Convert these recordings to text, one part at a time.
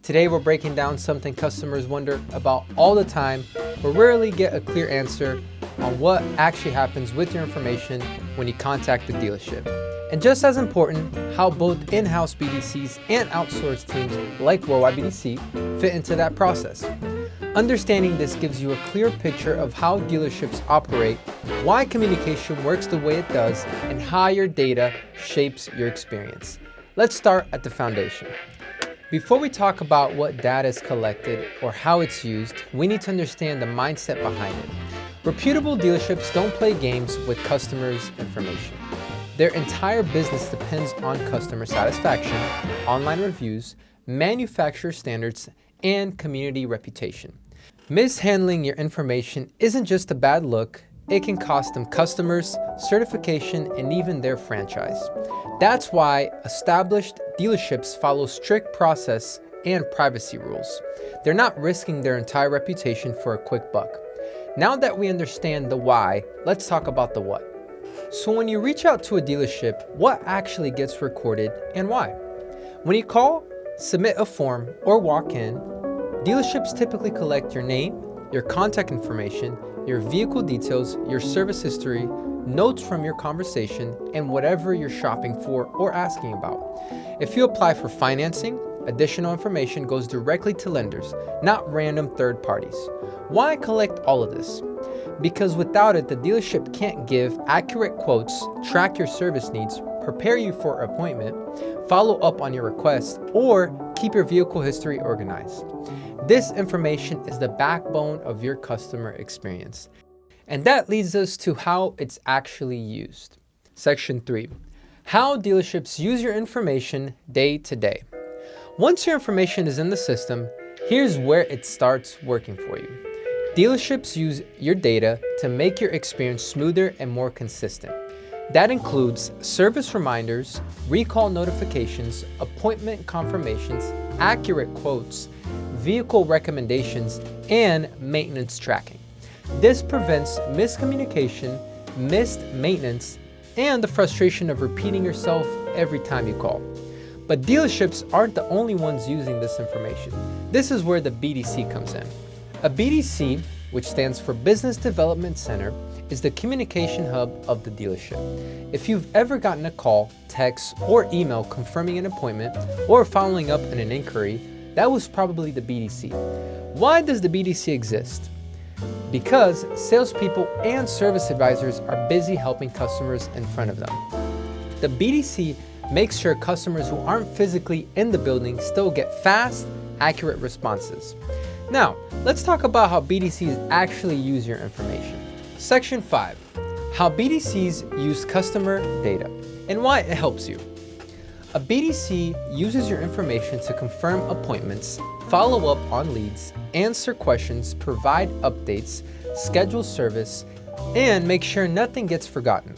Today we're breaking down something customers wonder about all the time, but rarely get a clear answer on what actually happens with your information when you contact the dealership. And just as important, how both in-house BDCs and outsourced teams like Worldwide BDC fit into that process. Understanding this gives you a clear picture of how dealerships operate, why communication works the way it does, and how your data shapes your experience. Let's start at the foundation. Before we talk about what data is collected or how it's used, we need to understand the mindset behind it. Reputable dealerships don't play games with customers' information. Their entire business depends on customer satisfaction, online reviews, manufacturer standards, and community reputation. Mishandling your information isn't just a bad look, it can cost them customers, certification, and even their franchise. That's why established dealerships follow strict process and privacy rules. They're not risking their entire reputation for a quick buck. Now that we understand the why, let's talk about the what. So when you reach out to a dealership, what actually gets recorded and why? When you call, submit a form, or walk in, dealerships typically collect your name, your contact information, your vehicle details, your service history, notes from your conversation, and whatever you're shopping for or asking about. If you apply for financing, additional information goes directly to lenders, not random third parties. Why collect all of this? Because without it, the dealership can't give accurate quotes, track your service needs, prepare you for an appointment, follow up on your requests, or keep your vehicle history organized. This information is the backbone of your customer experience. And that leads us to how it's actually used. Section 3, how dealerships use your information day to day. Once your information is in the system, here's where it starts working for you. Dealerships use your data to make your experience smoother and more consistent. That includes service reminders, recall notifications, appointment confirmations, accurate quotes, vehicle recommendations, and maintenance tracking. This prevents miscommunication, missed maintenance, and the frustration of repeating yourself every time you call. But dealerships aren't the only ones using this information. This is where the BDC comes in. A BDC, which stands for Business Development Center, is the communication hub of the dealership. If you've ever gotten a call, text, or email confirming an appointment or following up on an inquiry, that was probably the BDC. Why does the BDC exist? Because salespeople and service advisors are busy helping customers in front of them. The BDC makes sure customers who aren't physically in the building still get fast, accurate responses. Now, let's talk about how BDCs actually use your information. Section 5, how BDCs use customer data and why it helps you. A BDC uses your information to confirm appointments, follow up on leads, answer questions, provide updates, schedule service, and make sure nothing gets forgotten.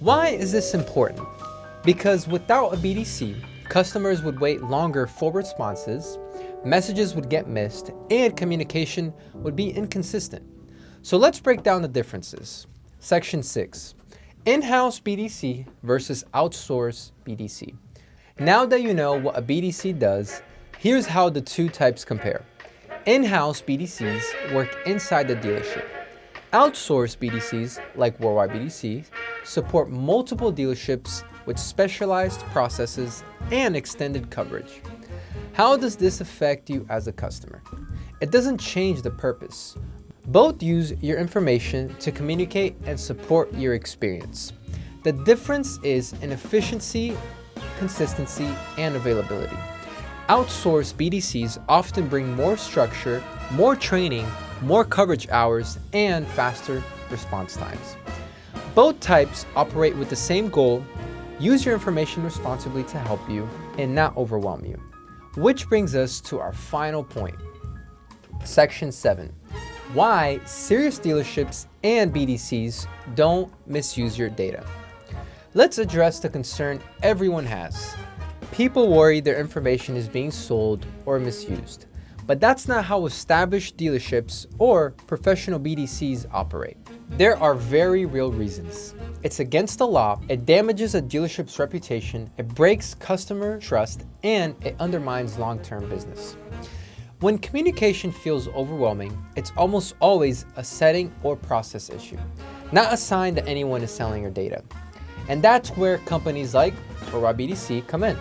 Why is this important? Because without a BDC, customers would wait longer for responses, messages would get missed, and communication would be inconsistent. So let's break down the differences. Section 6, in-house BDC versus outsourced BDC. Now that you know what a BDC does, here's how the two types compare. In-house BDCs work inside the dealership. Outsourced BDCs, like Worldwide BDC, support multiple dealerships with specialized processes and extended coverage. How does this affect you as a customer? It doesn't change the purpose. Both use your information to communicate and support your experience. The difference is in efficiency, consistency, and availability. Outsourced BDCs often bring more structure, more training, more coverage hours, and faster response times. Both types operate with the same goal: use your information responsibly to help you and not overwhelm you. Which brings us to our final point. Section 7, why serious dealerships and BDCs don't misuse your data. Let's address the concern everyone has. People worry their information is being sold or misused, but that's not how established dealerships or professional BDCs operate. There are very real reasons. It's against the law, it damages a dealership's reputation, it breaks customer trust, and it undermines long-term business. When communication feels overwhelming, it's almost always a setting or process issue, not a sign that anyone is selling your data. And that's where companies like Worldwide BDC come in.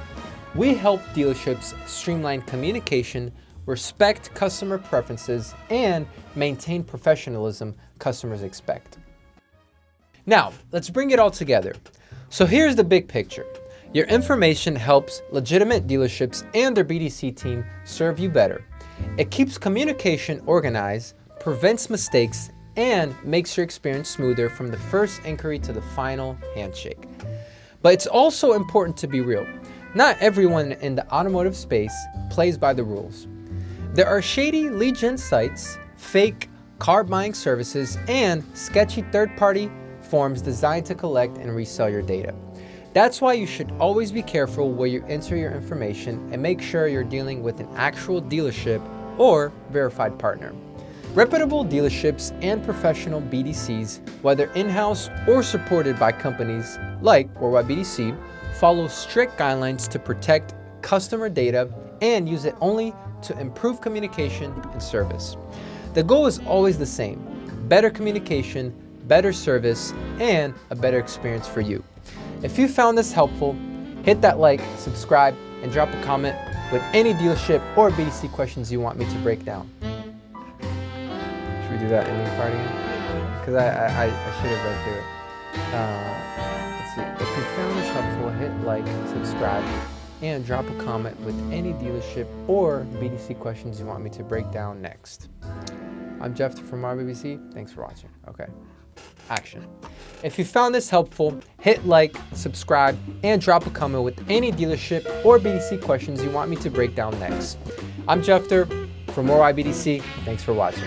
We help dealerships streamline communication, respect customer preferences, and maintain professionalism customers expect. Now, let's bring it all together. So here's the big picture. Your information helps legitimate dealerships and their BDC team serve you better. It keeps communication organized, prevents mistakes, and makes your experience smoother from the first inquiry to the final handshake. But it's also important to be real. Not everyone in the automotive space plays by the rules. There are shady lead gen sites, fake car buying services, and sketchy third-party forms designed to collect and resell your data. That's why you should always be careful where you enter your information and make sure you're dealing with an actual dealership or verified partner. Reputable dealerships and professional BDCs, whether in-house or supported by companies like Worldwide BDC, follow strict guidelines to protect customer data and use it only to improve communication and service. The goal is always the same: better communication, better service, and a better experience for you. If you found this helpful, hit that like, subscribe, and drop a comment with any dealership or BDC questions you want me to break down. Should we do that ending part again? Because I should have read through it. Let's see. If you found this helpful, hit like, subscribe, and drop a comment with any dealership or BDC questions you want me to break down next. I'm Jefter from BDC. Thanks for watching. Okay. Action. If you found this helpful, hit like, subscribe, and drop a comment with any dealership or BDC questions you want me to break down next. I'm Jefter from Worldwide BDC. Thanks for watching.